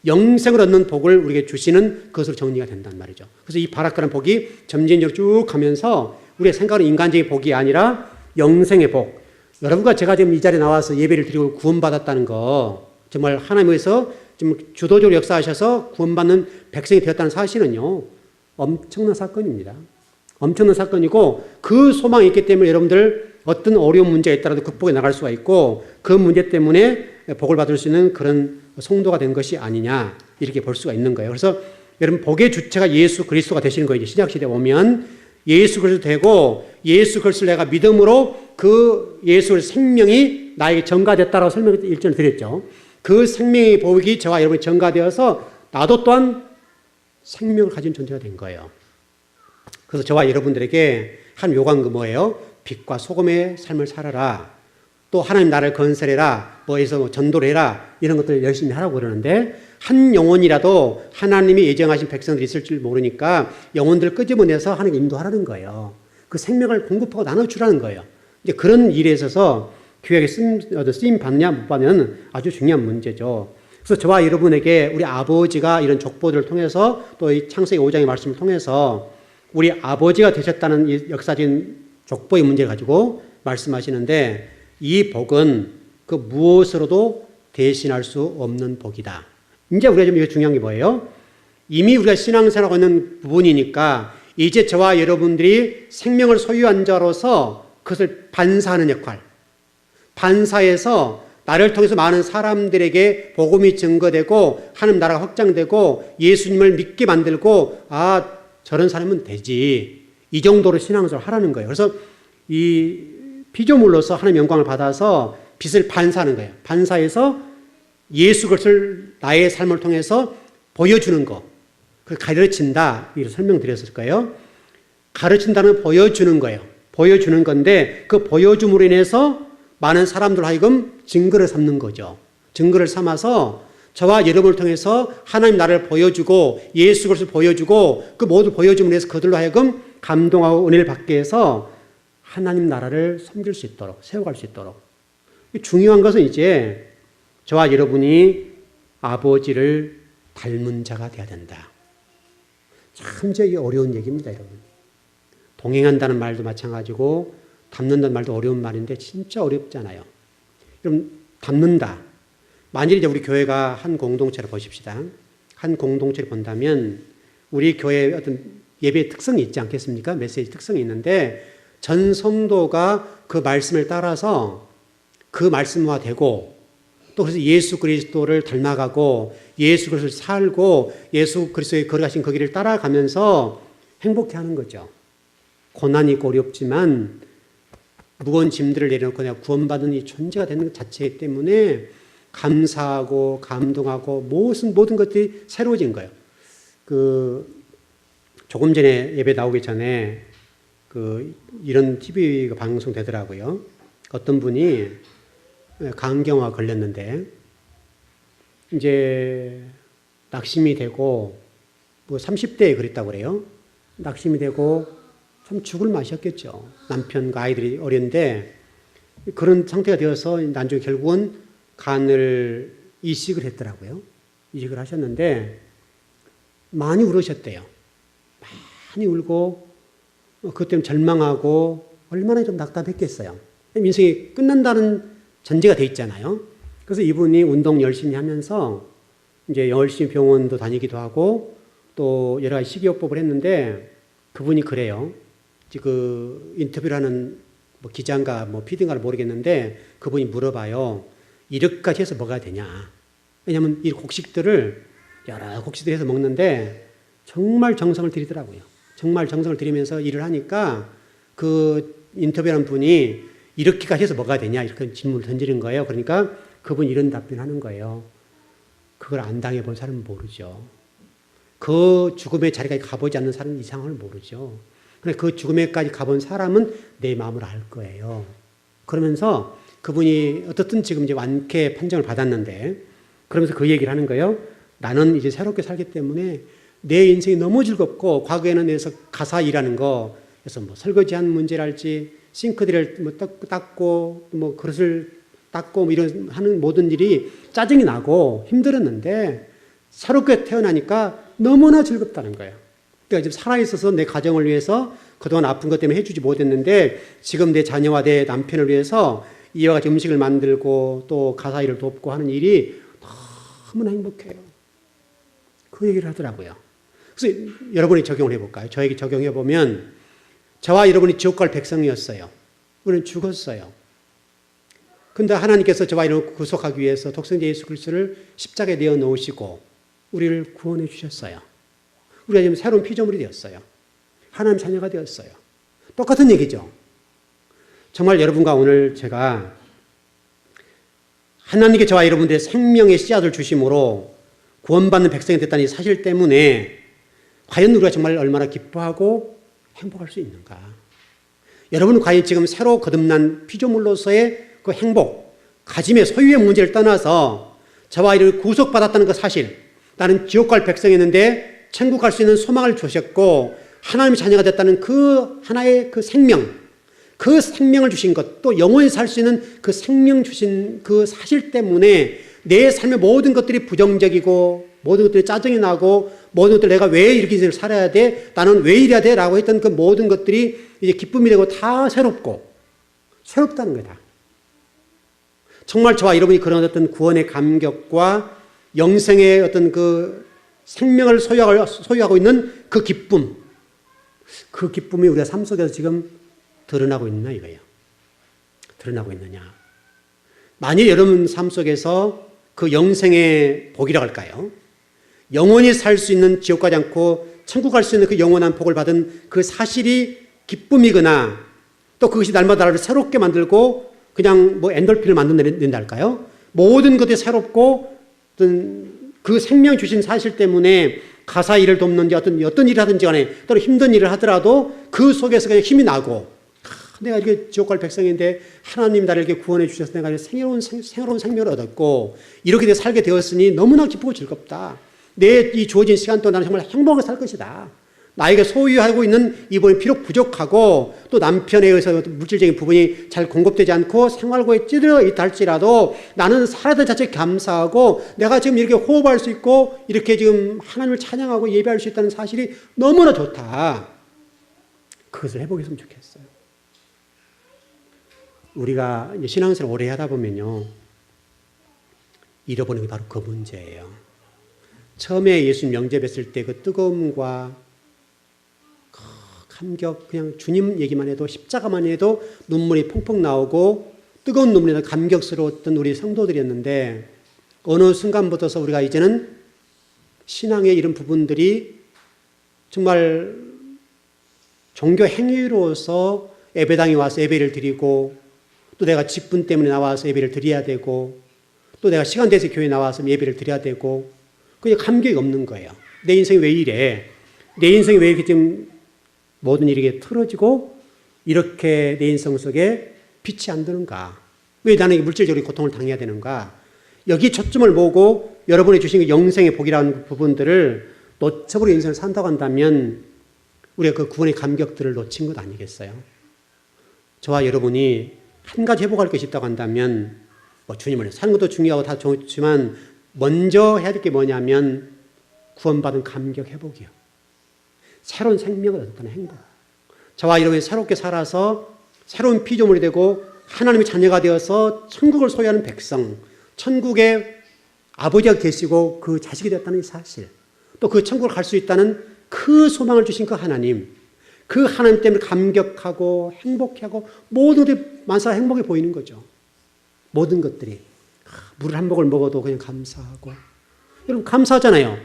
영생을 얻는 복을 우리에게 주시는 것으로 정리가 된단 말이죠. 그래서 이 바라크라는 복이 점진적으로 쭉 가면서 우리의 생각은 인간적인 복이 아니라 영생의 복. 여러분과 제가 지금 이 자리에 나와서 예배를 드리고 구원받았다는 거 정말 하나님께서 좀 주도적으로 역사하셔서 구원받는 백성이 되었다는 사실은요. 엄청난 사건입니다. 엄청난 사건이고 그 소망이 있기 때문에 여러분들 어떤 어려운 문제가 있더라도 극복해 나갈 수가 있고 그 문제 때문에 복을 받을 수 있는 그런 성도가 된 것이 아니냐 이렇게 볼 수가 있는 거예요. 그래서 여러분 복의 주체가 예수 그리스도가 되시는 거예요. 신약시대에 오면 예수 그리스도 되고 예수 그리스도를 내가 믿음으로 그 예수 그리스도 생명이 나에게 전가됐다라고 설명을 일전에 드렸죠. 그 생명의 복이 저와 여러분이 전가되어서 나도 또한 생명을 가진 존재가 된 거예요. 그래서 저와 여러분들에게 한 요구한 거 뭐예요? 빛과 소금의 삶을 살아라. 또 하나님 나라를 건설해라. 뭐해서 전도를 해라. 이런 것들 열심히 하라고 그러는데 한 영혼이라도 하나님이 예정하신 백성들이 있을 줄 모르니까 영혼들을 끄집어내서 하나님께 인도하라는 거예요. 그 생명을 공급하고 나눠주라는 거예요. 이제 그런 일에 있어서 교회에 쓰임 받느냐 못 받느냐는 아주 중요한 문제죠. 그래서 저와 여러분에게 우리 아버지가 이런 족보들을 통해서 또 이 창세기 5장의 말씀을 통해서 우리 아버지가 되셨다는 이 역사적인 족보의 문제를 가지고 말씀하시는데 이 복은 그 무엇으로도 대신할 수 없는 복이다. 이제 우리가 좀 이거 중요한 게 뭐예요? 이미 우리가 신앙생활하고 있는 부분이니까 이제 저와 여러분들이 생명을 소유한 자로서 그것을 반사하는 역할. 반사해서 나를 통해서 많은 사람들에게 복음이 증거되고 하나님 나라가 확장되고 예수님을 믿게 만들고 아 저런 사람은 되지. 이 정도로 신앙생활을 하라는 거예요. 그래서 이 피조물로서 하나님 영광을 받아서 빛을 반사하는 거예요. 반사해서 예수 그리스도를 나의 삶을 통해서 보여주는 거. 그걸 가르친다. 이렇게 설명드렸을 거예요. 가르친다는 건 보여주는 거예요. 보여주는 건데 그 보여줌으로 인해서 많은 사람들 하여금 증거를 삼는 거죠. 증거를 삼아서 저와 여러분을 통해서 하나님 나라를 보여주고 예수 그리스도를 보여주고 그 모두 보여줌으로 해서 그들로 하여금 감동하고 은혜를 받게 해서 하나님 나라를 섬길 수 있도록 세워갈 수 있도록. 중요한 것은 이제 저와 여러분이 아버지를 닮은 자가 되어야 된다. 참 이게 어려운 얘기입니다, 여러분. 동행한다는 말도 마찬가지고 닮는다는 말도 어려운 말인데 진짜 어렵잖아요. 그럼 닮는다. 만일 이제 우리 교회가 한 공동체를 보십시다. 한 공동체를 본다면 우리 교회의 어떤 예배의 특성이 있지 않겠습니까? 메시지 특성이 있는데 전 성도가 그 말씀을 따라서 그 말씀화되고 또 그래서 예수 그리스도를 닮아가고 예수 그리스도를 살고 예수 그리스도의 걸어가신 그 길을 따라가면서 행복해하는 거죠. 고난이 있고 어렵지만 무거운 짐들을 내려놓고 내가 구원받은 이 존재가 되는 것 자체 때문에 감사하고 감동하고 모든 것들이 새로워진 거예요. 조금 전에 예배 나오기 전에 이런 TV가 방송되더라고요. 어떤 분이 간경화 걸렸는데 이제 낙심이 되고 뭐 30대에 그랬다고 그래요. 낙심이 되고 참 죽을 맛이었겠죠. 남편과 아이들이 어렸는데 그런 상태가 되어서 나중에 결국은 간을 이식을 했더라고요. 이식을 하셨는데 많이 울으셨대요. 많이 울고 그것 때문에 절망하고 얼마나 좀 낙담했겠어요. 인생이 끝난다는 전제가 돼 있잖아요. 그래서 이분이 운동 열심히 하면서 이제 열심히 병원도 다니기도 하고 또 여러 가지 식이요법을 했는데 그분이 그래요. 그 인터뷰를 하는 뭐 기자인가 뭐 PD인가를 모르겠는데 그분이 물어봐요. 이렇게까지 해서 먹어야 되냐. 왜냐하면 이 곡식들을 여러 곡식들 해서 먹는데 정말 정성을 들이더라고요. 정말 정성을 들이면서 일을 하니까 그 인터뷰하는 분이 이렇게까지 해서 먹어야 되냐 이렇게 질문을 던지는 거예요. 그러니까 그분이 이런 답변하는 거예요. 그걸 안 당해본 사람은 모르죠. 그 죽음의 자리까지 가보지 않는 사람은 이 상황을 모르죠. 그 죽음에까지 가본 사람은 내 마음을 알 거예요. 그러면서 그분이 어떻든 지금 이제 완쾌 판정을 받았는데 그러면서 그 얘기를 하는 거예요. 나는 이제 새롭게 살기 때문에 내 인생이 너무 즐겁고 과거에는 내서 가사 일하는 거 그래서 뭐 설거지한 문제랄지 싱크대를 뭐 닦고 뭐 그릇을 닦고 뭐 이런 하는 모든 일이 짜증이 나고 힘들었는데 새롭게 태어나니까 너무나 즐겁다는 거예요. 그러니까 지금 살아있어서 내 가정을 위해서 그동안 아픈 것 때문에 해주지 못했는데 지금 내 자녀와 내 남편을 위해서 이와 같이 음식을 만들고 또 가사 일을 돕고 하는 일이 너무나 행복해요. 그 얘기를 하더라고요. 그래서 여러분이 적용을 해볼까요? 저에게 적용해보면 저와 여러분이 지옥 갈 백성이었어요. 우리는 죽었어요. 근데 하나님께서 저와 여러분을 구속하기 위해서 독생자 예수 그리스도를 십자가에 내어 놓으시고 우리를 구원해 주셨어요. 우리가 지금 새로운 피조물이 되었어요. 하나님 자녀가 되었어요. 똑같은 얘기죠. 정말 여러분과 오늘 제가 하나님께 저와 여러분들의 생명의 씨앗을 주심으로 구원받는 백성이 됐다는 이 사실 때문에 과연 우리가 정말 얼마나 기뻐하고 행복할 수 있는가. 여러분은 과연 지금 새로 거듭난 피조물로서의 그 행복, 가짐의 소유의 문제를 떠나서 저와 이를 구속받았다는 그 사실, 나는 지옥 갈 백성이었는데 천국 갈 수 있는 소망을 주셨고 하나님의 자녀가 됐다는 그 하나의 그 생명, 그 생명을 주신 것, 또 영원히 살 수 있는 그 생명 주신 그 사실 때문에 내 삶의 모든 것들이 부정적이고 모든 것들이 짜증이 나고 모든 것들 내가 왜 이렇게 살아야 돼? 나는 왜 이래야 돼? 라고 했던 그 모든 것들이 이제 기쁨이 되고 다 새롭다는 거다. 정말 저와 여러분이 그런 어떤 구원의 감격과 영생의 어떤 그 생명을 소유하고 있는 그 기쁨이 우리가 삶 속에서 지금 드러나고 있느냐 이거예요. 드러나고 있느냐. 만일 여러분 삶 속에서 그 영생의 복이라고 할까요? 영원히 살 수 있는 지옥 가지 않고 천국 갈 수 있는 그 영원한 복을 받은 그 사실이 기쁨이거나 또 그것이 날마다 나를 새롭게 만들고 그냥 뭐 엔돌핀을 만든다 할까요? 모든 것이 새롭고 어떤 그 생명 주신 사실 때문에 가사 일을 돕는지 어떤 일을 하든지 간에 또는 힘든 일을 하더라도 그 속에서 그냥 힘이 나고 내가 이렇게 지옥 갈 백성인데 하나님 나를 이렇게 구원해 주셔서 내가 새로운 생명을 얻었고 이렇게 내가 살게 되었으니 너무나 기쁘고 즐겁다. 내 이 주어진 시간 동안 나는 정말 행복하게 살 것이다. 나에게 소유하고 있는 이 부분이 비록 부족하고 또 남편에 의해서 물질적인 부분이 잘 공급되지 않고 생활고에 찌들어 있다 할지라도 나는 살아있는 자체에 감사하고 내가 지금 이렇게 호흡할 수 있고 이렇게 지금 하나님을 찬양하고 예배할 수 있다는 사실이 너무나 좋다. 그것을 해보겠으면 좋겠어요. 우리가 신앙생활 오래 하다 보면요. 잃어버리는 게 바로 그 문제예요. 처음에 예수님 영접했을 때 그 뜨거움과 그 감격, 그냥 주님 얘기만 해도 십자가만 해도 눈물이 펑펑 나오고 뜨거운 눈물이 나 감격스러웠던 우리 성도들이었는데 어느 순간부터서 우리가 이제는 신앙의 이런 부분들이 정말 종교 행위로서 예배당에 와서 예배를 드리고 또 내가 직분 때문에 나와서 예배를 드려야 되고 또 내가 시간 돼서 교회에 나와서 예배를 드려야 되고 그게 감격이 없는 거예요. 내 인생이 왜 이래? 내 인생이 왜 이렇게 지금 모든 일이 이렇게 틀어지고 이렇게 내 인생 속에 빛이 안 드는가? 왜 나는 물질적으로 고통을 당해야 되는가? 여기 초점을 모으고 여러분이 주신 그 영생의 복이라는 부분들을 놓쳐버리고 인생을 산다고 한다면 우리가 그 구원의 감격들을 놓친 것 아니겠어요? 저와 여러분이 한 가지 회복할 것이 있다고 한다면 뭐 주님을 사는 것도 중요하고 다 좋지만 먼저 해야 될 게 뭐냐면 구원받은 감격 회복이요. 새로운 생명을 얻었다는 행복. 저와 여러분이 새롭게 살아서 새로운 피조물이 되고 하나님의 자녀가 되어서 천국을 소유하는 백성, 천국의 아버지가 계시고 그 자식이 되었다는 사실, 또 그 천국을 갈 수 있다는 그 소망을 주신 그 하나님, 그 하나님 때문에 감격하고 행복해하고 모든 것들이 만사가 행복해 보이는 거죠. 모든 것들이. 물 한 모금 먹어도 그냥 감사하고. 여러분 감사하잖아요.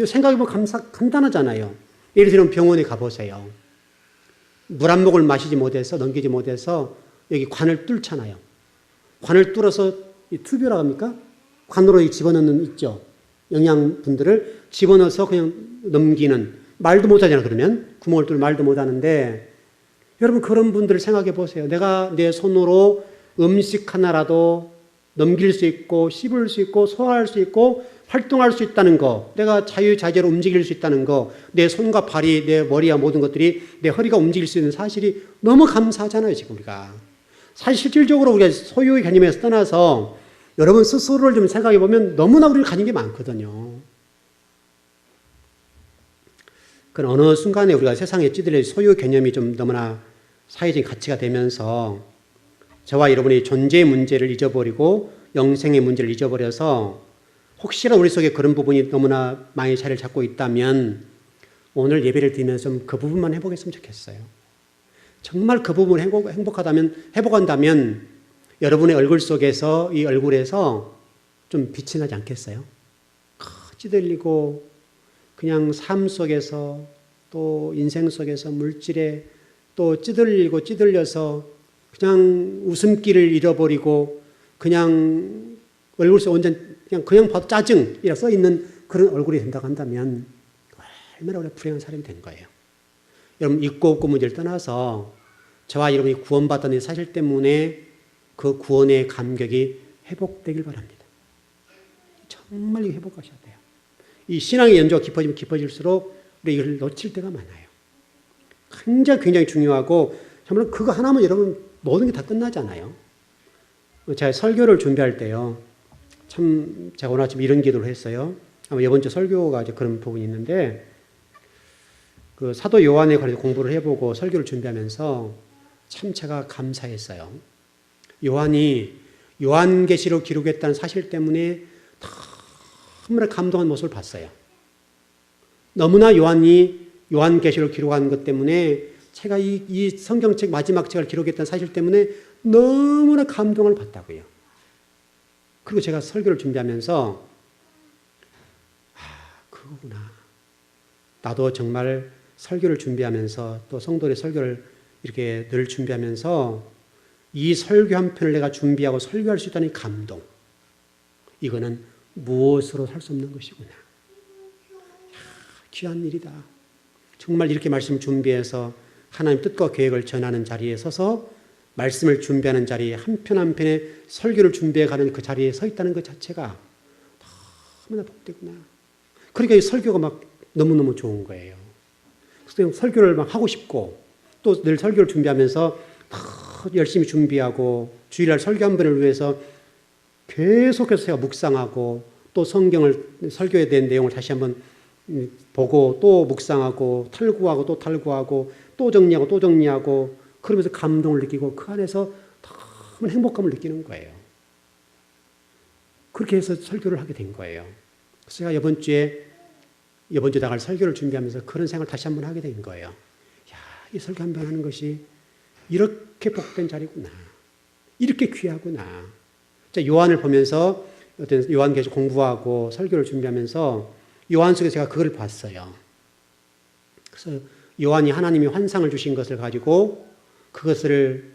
생각해보면 간단하잖아요. 예를 들면 병원에 가보세요. 물 한 모금을 마시지 못해서 넘기지 못해서 여기 관을 뚫잖아요. 관을 뚫어서 이 튜브라고 합니까? 관으로 집어넣는 있죠. 영양분들을 집어넣어서 그냥 넘기는, 말도 못하잖아요. 그러면 구멍을 뚫을 말도 못하는데 여러분 그런 분들을 생각해 보세요. 내가 내 손으로 음식 하나라도 넘길 수 있고 씹을 수 있고 소화할 수 있고 활동할 수 있다는 거, 내가 자유자재로 움직일 수 있다는 거, 내 손과 발이, 내 머리와 모든 것들이, 내 허리가 움직일 수 있는 사실이 너무 감사하잖아요. 지금 우리가 사실 실질적으로 우리가 소유의 개념에서 떠나서 여러분 스스로를 좀 생각해 보면 너무나 우리를 가진 게 많거든요. 그 어느 순간에 우리가 세상에 찌들려 소유 개념이 좀 너무나 사회적인 가치가 되면서 저와 여러분이 존재의 문제를 잊어버리고 영생의 문제를 잊어버려서 혹시라도 우리 속에 그런 부분이 너무나 많이 자리를 잡고 있다면 오늘 예배를 드리면서 좀 그 부분만 회복했으면 좋겠어요. 정말 그 부분을 회복한다면 여러분의 얼굴 속에서, 이 얼굴에서 좀 빛이 나지 않겠어요? 찌들리고 그냥 삶 속에서 또 인생 속에서 물질에 또 찌들리고 찌들려서 그냥 웃음기를 잃어버리고 그냥 얼굴 속에 완전 그냥 봐도 짜증이라 써 있는 그런 얼굴이 된다고 한다면 얼마나 우리가 불행한 사람이 된 거예요. 여러분 있고 없고 문제를 떠나서 저와 여러분이 구원받은 사실 때문에 그 구원의 감격이 회복되길 바랍니다. 정말 이거 회복하셔야 돼요. 이 신앙의 연조가 깊어지면 깊어질수록 우리 이걸 놓칠 때가 많아요. 굉장히 중요하고 정말 그거 하나면 여러분 모든 게 다 끝나잖아요. 제가 설교를 준비할 때요. 참 제가 오늘 아침 이런 기도를 했어요. 아마 이번 주 설교가 이제 그런 부분이 있는데 그 사도 요한에 관해서 공부를 해보고 설교를 준비하면서 참 제가 감사했어요. 요한이 요한계시록 기록했다는 사실 때문에 너무나 감동한 모습을 봤어요. 너무나 요한이 요한계시록 기록한 것 때문에 제가 이 성경책 마지막 책을 기록했다는 사실 때문에 너무나 감동을 받다고요. 그리고 제가 설교를 준비하면서 그거구나. 나도 정말 설교를 준비하면서 또 성도의 설교를 이렇게 늘 준비하면서 이 설교 한 편을 내가 준비하고 설교할 수 있다는 감동. 이거는 무엇으로 살 수 없는 것이구나. 귀한 일이다. 정말 이렇게 말씀을 준비해서 하나님 뜻과 계획을 전하는 자리에 서서 말씀을 준비하는 자리에 한 편 한 편의 설교를 준비해가는 그 자리에 서 있다는 것 자체가 너무나 복되구나. 그러니까 이 설교가 막 너무너무 좋은 거예요. 그래서 설교를 막 하고 싶고 또 늘 설교를 준비하면서 열심히 준비하고 주일날 설교 한 번을 위해서 계속해서 제가 묵상하고 또 성경을 설교에 대한 내용을 다시 한번 보고 또 묵상하고 탈구하고 또 탈구하고 또 정리하고 또 정리하고 그러면서 감동을 느끼고 그 안에서 너무 행복감을 느끼는 거예요. 그렇게 해서 설교를 하게 된 거예요. 그래서 제가 이번 주에 나갈 설교를 준비하면서 그런 생각을 다시 한번 하게 된 거예요. 이 설교 한 번 하는 것이 이렇게 복된 자리구나. 이렇게 귀하구나. 요한을 보면서 어떤 요한계시록 공부하고 설교를 준비하면서 요한 속에 제가 그걸 봤어요. 그래서 요한이 하나님이 환상을 주신 것을 가지고 그것을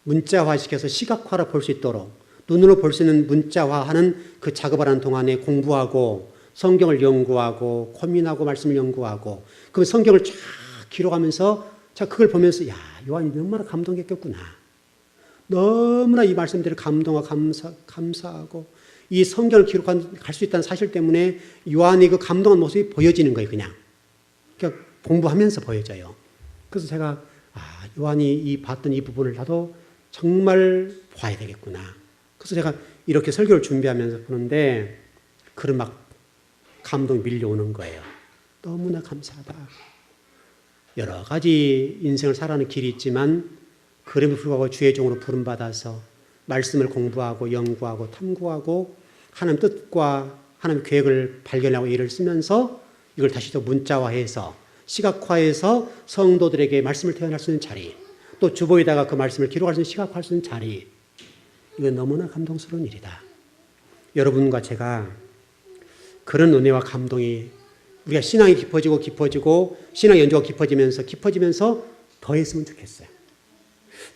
문자화시켜서 시각화로 볼 수 있도록 눈으로 볼 수 있는 문자화하는 그 작업을 하는 동안에 공부하고 성경을 연구하고 고민하고 말씀을 연구하고 그 성경을 쫙 기록하면서 자 그걸 보면서 요한이 너무나 감동했겠구나. 너무나 이 말씀대로 감동하고 감사하고 이 성경을 기록할 수 있다는 사실 때문에 요한이 그 감동한 모습이 보여지는 거예요, 그냥. 그러니까 공부하면서 보여져요. 그래서 제가 요한이 이 봤던 이 부분을 나도 정말 봐야 되겠구나. 그래서 제가 이렇게 설교를 준비하면서 보는데 그런 막 감동이 밀려오는 거예요. 너무나 감사하다. 여러 가지 인생을 살아가는 길이 있지만 그럼에도 불구하고 주의 종으로 부름받아서 말씀을 공부하고 연구하고 탐구하고 하나님 뜻과 하나님 계획을 발견하고 일을 쓰면서 이걸 다시 또 문자화해서 시각화해서 성도들에게 말씀을 태어날 수 있는 자리, 또 주보에다가 그 말씀을 기록할 수 있는 시각화할 수 있는 자리, 이건 너무나 감동스러운 일이다. 여러분과 제가 그런 은혜와 감동이 우리가 신앙이 깊어지고 신앙 연조가 깊어지면서 더했으면 좋겠어요.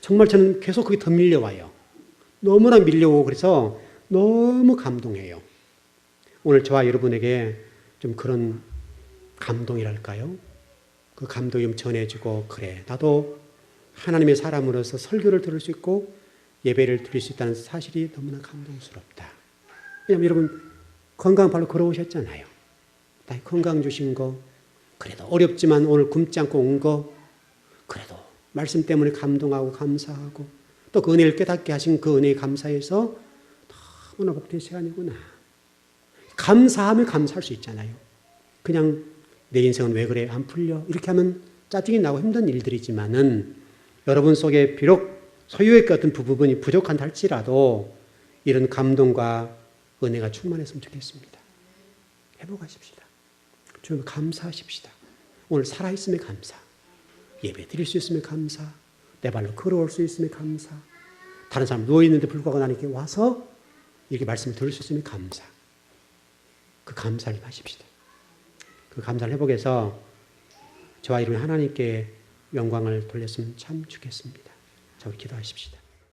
정말 저는 계속 그게 더 밀려와요. 너무나 밀려오고 그래서 너무 감동해요. 오늘 저와 여러분에게 좀 그런 감동이랄까요? 그 감동이 좀 전해지고 그래 나도 하나님의 사람으로서 설교를 들을 수 있고 예배를 드릴 수 있다는 사실이 너무나 감동스럽다. 왜냐하면 여러분 건강 발로 걸어오셨잖아요. 나 건강 주신 거 그래도 어렵지만 오늘 굶지 않고 온 거 그래도 말씀 때문에 감동하고 감사하고 또 그 은혜를 깨닫게 하신 그 은혜에 감사해서 너무나 복된 시간이구나. 감사하면 감사할 수 있잖아요. 그냥 내 인생은 왜 그래 안 풀려 이렇게 하면 짜증이 나고 힘든 일들이지만은 여러분 속에 비록 소유의 같은 부분이 부족한다 할지라도 이런 감동과 은혜가 충만했으면 좋겠습니다. 회복하십시다. 주님 감사하십시다. 오늘 살아있음에 감사. 예배 드릴 수 있음에 감사. 내 발로 걸어올 수 있음에 감사. 다른 사람 누워있는데 불구하고 나는 이렇게 와서 이렇게 말씀을 들을 수 있음에 감사. 그 감사를 하십시다. 그 감사를 회복해서 저와 이룬 하나님께 영광을 돌렸으면 참 좋겠습니다. 자, 우리 기도하십시다.